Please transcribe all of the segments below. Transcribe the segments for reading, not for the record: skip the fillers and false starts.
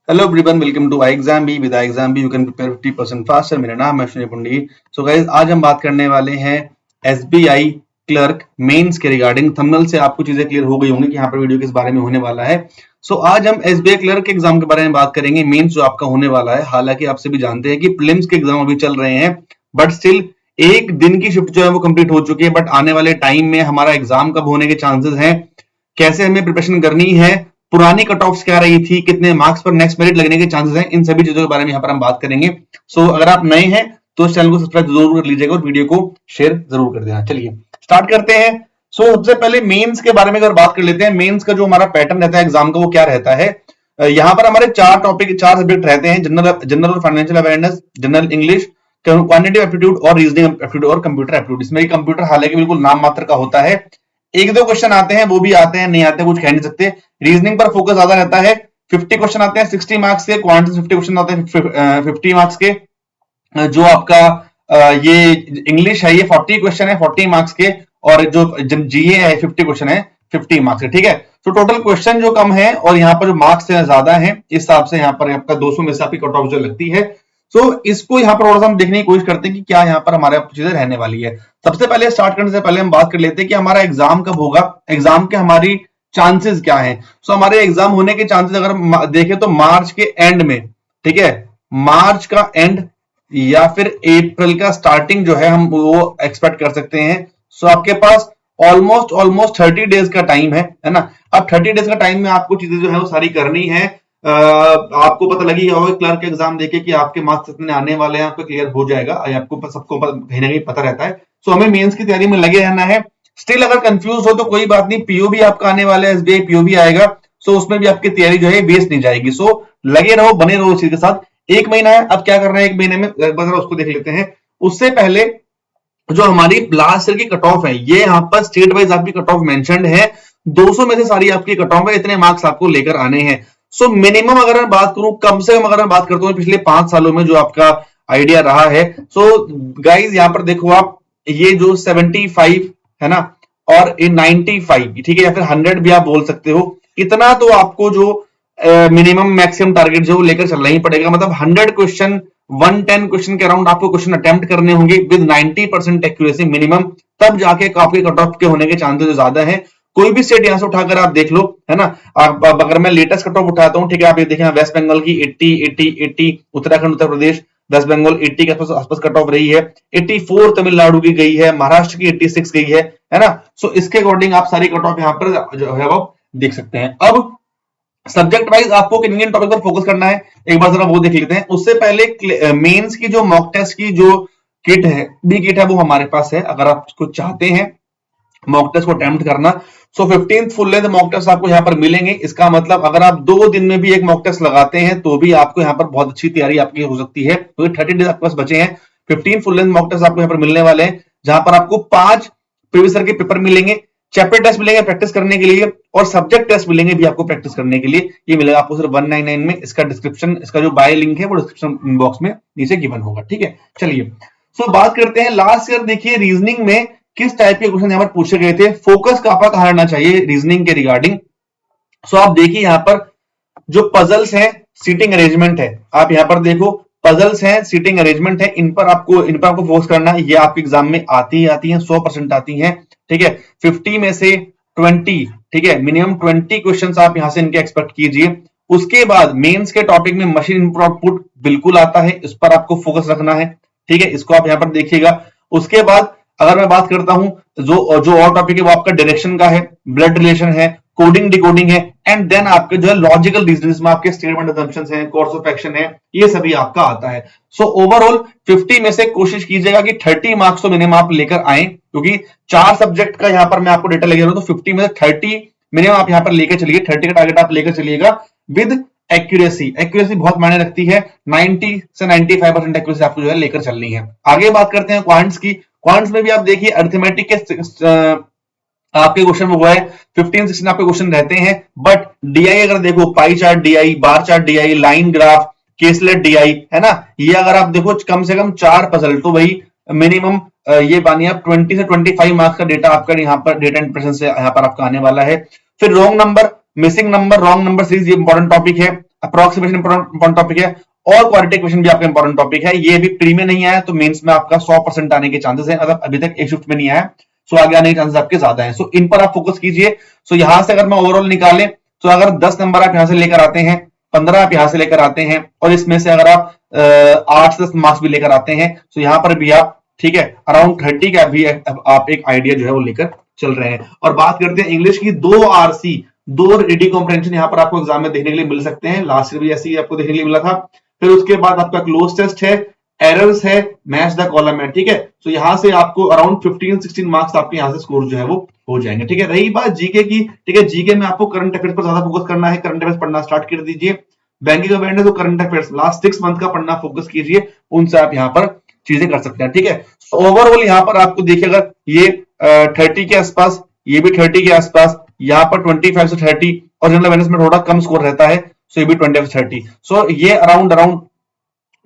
Hello everyone, welcome to exam B. With exam B you can prepare 50% faster. मेरा नाम है Ashwini पुंडी। So guys, आज हम बात करने वाले हैं एसबीआई क्लर्क मेंस के रिगार्डिंग। थंबनेल से आपको चीजें क्लियर हो गई होंगी कि यहाँ पर वीडियो किस बारे में होने वाला है। सो आज हम एसबीआई क्लर्क के एग्जाम के बारे में बात करेंगे, मेंस जो आपका होने वाला है। हालांकि आप सभी जानते हैं कि प्रीलिम्स के एग्जाम अभी चल रहे हैं, बट स्टिल एक दिन की शिफ्ट जो है वो कंप्लीट हो चुकी है। बट आने वाले टाइम में हमारा एग्जाम कब होने के चांसेस हैं, कैसे हमें प्रिपरेशन करनी है, पुरानी कट ऑफ क्या रही थी, कितने मार्क्स पर नेक्स्ट मेरिट लगने के चांसेस हैं, इन सभी चीजों के बारे में यहाँ पर हम बात करेंगे। सो अगर आप नए हैं तो इस चैनल को सब्सक्राइब जरूर कर लीजिएगा और वीडियो को शेयर जरूर कर देना। चलिए स्टार्ट करते हैं। सो सबसे पहले मेंस के बारे में अगर बात कर लेते हैं, मेंस का जो हमारा पैटर्न रहता है एग्जाम का वो क्या रहता है। यहाँ पर हमारे चार सब्जेक्ट रहते हैं: जनरल और financial awareness, general English, quantitative aptitude और रीजनिंग एप्टीट्यूड और कंप्यूटर एप्टीट्यूड। इसमें कंप्यूटर हालांकि बिल्कुल नाम मात्र का होता है, एक दो क्वेश्चन आते हैं, वो भी आते हैं, नहीं आते कुछ कह नहीं सकते। रीजनिंग पर फोकस ज्यादा रहता है। 50 क्वेश्चन आते हैं 60 मार्क्स के, क्वांटिटी 50 क्वेश्चन आते हैं 50 मार्क्स के। जो आपका ये इंग्लिश है ये 40 क्वेश्चन है 40 मार्क्स के, और जो जीए है 50 क्वेश्चन है 50 मार्क्स के। ठीक है, तो टोटल क्वेश्चन जो कम है और यहाँ पर जो मार्क्स ज्यादा है, इस हिसाब से यहाँ पर आपका 200 में से आपकी कट ऑफ जो लगती है। तो इसको यहाँ पर थोड़ा सा हम देखने की कोशिश करते हैं कि क्या यहाँ पर हमारे चीजें रहने वाली है। सबसे पहले स्टार्ट करने से पहले हम बात कर लेते हैं कि हमारा एग्जाम कब होगा, एग्जाम के हमारी चांसेस क्या है। सो हमारे एग्जाम होने के चांसेस अगर देखें तो मार्च के एंड में, ठीक है, मार्च का एंड या फिर अप्रैल का स्टार्टिंग जो है हम वो एक्सपेक्ट कर सकते हैं। सो आपके पास ऑलमोस्ट 30 डेज का टाइम है ना। अब 30 डेज का टाइम में आपको चीजें जो है वो सारी करनी है। आपको पता लगी होगा क्लर्क के एग्जाम देके कि आपके मार्क्स इतने आने वाले हैं, आपको क्लियर हो जाएगा, आपको सबको कहीं ना कहीं पता रहता है। सो हमें मेंस की तैयारी में लगे रहना है। स्टिल अगर कंफ्यूज हो तो कोई बात नहीं, पीओ भी आपका आने वाला है, एसबीआई पीओ भी आएगा। सो उसमें भी आपकी तैयारी जो है वेस्ट नहीं जाएगी। सो लगे रहो, बने रहो इस चीज के साथ। एक महीना है, अब क्या करना है एक महीने में उसको देख लेते हैं। उससे पहले जो हमारी लास्ट ईयर की कट ऑफ है, ये यहाँ पर स्टेट वाइज आपकी कट ऑफ मेंशन्ड है। 200 में से सारी आपकी कट ऑफ है, इतने मार्क्स आपको लेकर आने हैं। सो मिनिमम अगर मैं बात करूं, कम से कम अगर मैं बात करता हूं पिछले 5 सालों में जो आपका आइडिया रहा है। सो गाइज यहाँ पर देखो आप, ये जो 75 है ना, और 95, ठीक है, या फिर 100 भी आप बोल सकते हो, इतना तो आपको जो मिनिमम मैक्सिमम टारगेट जो लेकर चलना ही पड़ेगा। मतलब 100 क्वेश्चन 110 क्वेश्चन के अराउंड आपको क्वेश्चन अटेम्प्ट करने होंगे विद 90% एक्यूरेसी मिनिमम, तब जाके आपके कट ऑफ के होने के चांसेस ज्यादा है। कोई भी स्टेट यहां से उठाकर आप देख लो, है ना। अगर मैं लेटेस्ट कट ऑफ उठाता हूं, ठीक है, आप ये देखें, वेस्ट बंगाल की 80, उत्तराखंड, उत्तर प्रदेश, वेस्ट बंगाल 80 के आसपास कट ऑफ रही है। 84 तमिलनाडु की गई है, महाराष्ट्र की 86 गई है ना। सो इसके अकॉर्डिंग आप सारी कट ऑफ यहाँ पर जो है वो देख सकते हैं। अब सब्जेक्ट वाइज आपको किन किन टॉपिक पर फोकस करना है, एक बार जरा वो देख लेते हैं। उससे पहले मेंस की जो मॉक टेस्ट की जो किट है, बी किट है, वो हमारे पास है। अगर आप उसको चाहते हैं मॉक टेस्ट को अटेम्प्ट करना, so 15th full length mock test आपको यहाँ पर मिलेंगे। इसका मतलब अगर आप 2 दिन में भी एक मॉक टेस्ट लगाते हैं तो भी आपको यहाँ पर बहुत अच्छी तैयारी आपकी हो सकती है, क्योंकि 30 डेज आपके पास बचे हैं। 15 फुल लेंथ मॉक टेस्ट आपको यहाँ पर मिलने वाले हैं, जहां पर आपको 5 प्रीवियस ईयर के पेपर मिलेंगे, चैप्टर टेस्ट मिलेंगे प्रैक्टिस करने के लिए, और सब्जेक्ट टेस्ट मिलेंगे भी आपको प्रैक्टिस करने के लिए। ये मिलेगा आपको सिर्फ 199 में। इसका डिस्क्रिप्शन, इसका जो बाय लिंक है वो डिस्क्रिप्शन बॉक्स में नीचे गिवन होगा, ठीक है। चलिए सो बात करते हैं लास्ट ईयर। देखिए रीजनिंग में किस टाइप के क्वेश्चन यहाँ पर पूछे गए थे, फोकस कहां कहां रहना चाहिए रीजनिंग के रिगार्डिंग। सो आप देखिए यहाँ पर जो पजल्स हैं, सीटिंग अरेंजमेंट है, आप यहाँ पर देखो पजल्स हैं, सीटिंग अरेंजमेंट है, इन पर आपको फोकस करना है। ये आपके एग्जाम में आती है 100% आती है, ठीक है। 50 में से 20, ठीक है, मिनिमम 20 क्वेश्चंस आप यहां से इनके एक्सपेक्ट कीजिए। उसके बाद मेंस के टॉपिक में मशीन इनपुट आउटपुट बिल्कुल आता है, इस पर आपको फोकस रखना है, ठीक है, इसको आप यहां पर देखिएगा। उसके बाद अगर मैं बात करता हूं, जो और टॉपिक है वो आपका डायरेक्शन का है, ब्लड रिलेशन है, कोडिंग डिकोडिंग है, एंड देन आपके जो है लॉजिकल रीजनिंग में आपके स्टेटमेंट असम्पशंस हैं, कोर्स ऑफ एक्शन है, ये सभी आपका आता है। सो ओवरऑल 50 में से कोशिश कीजिएगा कि 30 मार्क्स तो मिनिमम आप लेकर आए, क्योंकि 4 सब्जेक्ट का यहां पर मैं आपको डेटा लेकर, तो 50 में से 30 मिनिमम आप यहां पर लेकर चलिए। 30 का टारगेट आप लेकर चलिएगा विद एक्यूरेसी। एक्यूरेसी बहुत मायने रखती है, 90 से 95% एक्यूरेसी आपको जो है लेकर चलनी है। आगे बात करते हैं क्वांट्स की। क्वांट्स में भी आप देखिए अरिथमेटिक के आपके क्वेश्चन में हुआ है 15-16 आपके क्वेश्चन रहते हैं, बट डीआई अगर देखो, pie chart DI, bar chart DI, line graph, caselet DI, है ना, ये अगर आप देखो कम से कम 4 पजल, तो भाई मिनिमम ये मानिए आप 20 से 25 मार्क्स का डेटा आपका यहाँ पर डेटा इंप्रेशन से यहाँ पर आपका आने वाला है। फिर wrong number, missing number, wrong number series, ये इंपॉर्टेंट टॉपिक है। अप्रोक्सीमेशन इंपॉर्टेंट टॉपिक है और क्वालिटी क्वेश्चन भी आपका इंपॉर्टेंट टॉपिक है। ये भी प्री में नहीं आया तो मेंस में आपका 100% आने के चांसेस हैं, अगर अभी तक एक शिफ्ट में नहीं आया सो आगे आने के चांसेस आपके ज्यादा हैं। सो इन पर आप फोकस कीजिए। सो यहां से अगर मैं ओवरऑल निकालें तो अगर 10 नंबर आप यहां से लेकर आते हैं, 15 आप यहां से लेकर आते हैं और इसमें से अगर आप 8 से 10 मार्क्स भी लेकर आते हैं तो यहां पर भी आप ठीक है अराउंड 30 का भी आप एक आइडिया जो है वो लेकर चल रहे हैं। और बात करते हैं इंग्लिश की, 2 आरसी 2 रीडिंग कॉम्प्रिहेंशन यहाँ पर आपको एग्जाम में देखने के लिए मिल सकते हैं। लास्ट ईयर भी ऐसे ही आपको देखने के लिए मिला था। फिर उसके बाद आपका क्लोज टेस्ट है, एरर्स है, मैच द कॉलम है, ठीक है। तो यहां से आपको अराउंड 15-16 मार्क्स आपके यहां से स्कोर जो है वो हो जाएंगे, ठीक है। रही बात जीके की, ठीक है, जीके में आपको करंट अफेयर्स पर ज्यादा फोकस करना है, करंट अफेयर्स पढ़ना स्टार्ट कर दीजिए। बैंकिंग अवेयरनेस और करंट अफेयर्स लास्ट 6 मंथ का पढ़ना फोकस कीजिए, उनसे आप यहाँ पर चीजें कर सकते हैं, ठीक है। ओवरऑल यहाँ पर आपको देखिए अगर ये 30 के आसपास, ये भी 30 के आसपास, यहाँ पर 25 से 30 और जनरल अवेयरनेस में थोड़ा कम स्कोर रहता है, सो ये भी 25 से 30। सो ये अराउंड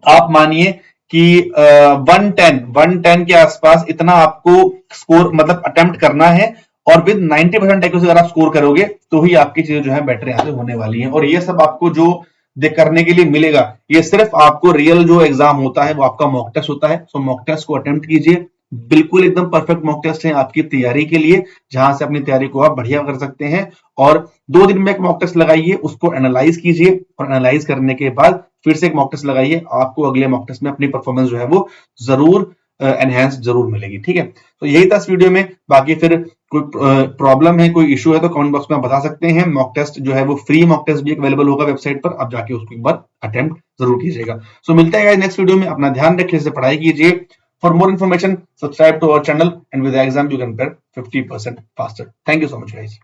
आप मानिए कि 110 के आसपास इतना आपको स्कोर मतलब अटेम्प्ट करना है और विद 90% एक्यूरेसी अगर आप स्कोर करोगे तो ही आपकी चीजें जो है बेटर यहां से होने वाली हैं। और ये सब आपको जो करने के लिए मिलेगा, ये सिर्फ आपको रियल जो एग्जाम होता है वो आपका मॉक टेस्ट होता है। सो मॉक टेस्ट को अटेम्प्ट कीजिए, बिल्कुल एकदम परफेक्ट मॉक टेस्ट है आपकी तैयारी के लिए, जहां से अपनी तैयारी को आप बढ़िया कर सकते हैं। और 2 दिन में एक मॉक टेस्ट लगाइए, उसको एनालाइज कीजिए और एनालाइज करने के बाद फिर से एक मॉक टेस्ट लगाइए, आपको अगले मॉक टेस्ट में अपनी परफॉर्मेंस जो है वो जरूर एनहेंस जरूर मिलेगी, ठीक है। तो यही था इस वीडियो में। बाकी फिर कोई प्रॉब्लम है, कोई इशू है तो कमेंट बॉक्स में आप बता सकते हैं। मॉक टेस्ट जो है वो फ्री मॉक टेस्ट भी अवेलेबल होगा वेबसाइट पर, आप जाके उसको एक बार अटेम्प्ट जरूर कीजिएगा। सो मिलते हैं नेक्स्ट वीडियो में, अपना ध्यान रखिए, से पढ़ाई कीजिए। For more information subscribe to our channel and with the exam you can prepare 50% faster. Thank you so much guys.